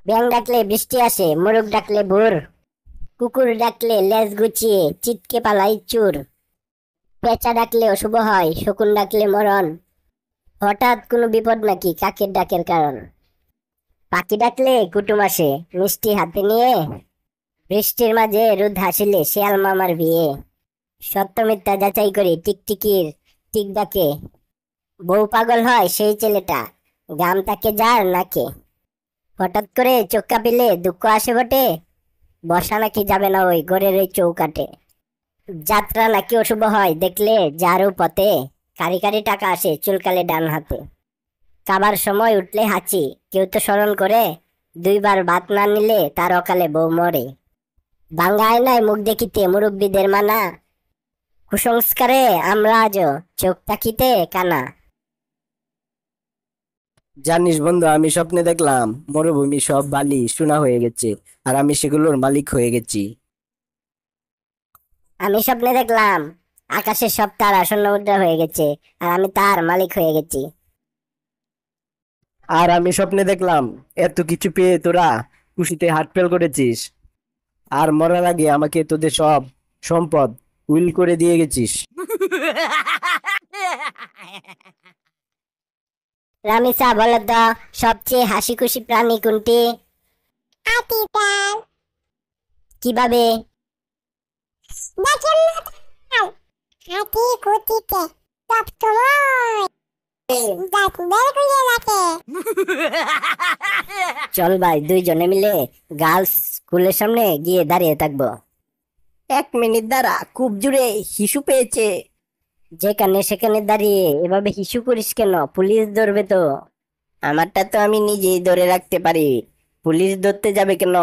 ব্যাঙ ডাকলে বৃষ্টি আসে, মোরগ ডাকলে ভোর, কুকুর ডাকলে লেজ গুছিয়ে চিৎকে পালাই চুর, পেঁচা ডাকলে অশুভ হয়, শকুন ডাকলে মরণ, হঠাৎ কোনো বিপদ নাকি কাকের ডাকের কারণ, পাখি ডাকলে কুটুম আসে মিষ্টি হাতে নিয়ে, বৃষ্টির মাঝে রোদ হাসিলে শিয়াল মামার বিয়ে, সত্য মিথ্যা যাচাই করি টিকটিকির টিক ডাকে, বউ পাগল হয় সেই ছেলেটা, গাম তাকে যার নাকে, হঠাৎ করে চোখ কাঁপিলে দুঃখ আসে বটে, বসা নাকি যাবে না ওই ঘরের ওই চৌকাটে, যাত্রা নাকি অশুভ হয় দেখলে যারও পথে, কারি কারি টাকা আসে চুলকালে ডান হাতে, খাবার সময় উঠলে হাঁচি কেউ তো স্মরণ করে, দুইবার ভাত না নিলে তার অকালে বউ মরে, ভাঙ্গা আয়নায় মুখ দেখিতে মুরব্বীদের মানা, কুসংস্কারে আমরা আজও চোখ তাকিতে কানা। জানিস বন্ধু, আমি স্বপ্নে দেখলাম মরুভূমি সব বালি সোনা হয়ে গেছে, আর আমি সেগুলোর মালিক হয়ে গেছি। আমি স্বপ্নে দেখলাম আকাশের সব তারা শূন্য মুদ্রা হয়ে গেছে, আর আমি তার মালিক হয়ে গেছি। আর আমি স্বপ্নে দেখলাম এত কিছু পেয়ে তোরা খুশিতে হার্ট ফেল করেছিস, আর মরার আগে আমাকে তোদের সব সম্পদ উইল করে দিয়ে গেছিস। রামিসা বলো তো, সবচেয়ে হাসি খুশি প্রাণী কোনটি? হাতি তাল। কিভাবে? দেখেন না তাল, হাতি গতিতে সবসময় দাঁত বের করে রাখে। চল ভাই, দুইজনে মিলে গার্লস স্কুলের সামনে গিয়ে দাঁড়িয়ে থাকবো। 1 মিনিট দাঁড়া, খুব জোরে শিশু পেয়েছে। যেখানে সেখানে দাঁড়িয়ে এভাবে হিসু করিস কেন? পুলিশ ধরবে তো। আমারটা তো আমি নিজেই ধরে রাখতে পারি, পুলিশ ধরতে যাবে কেন?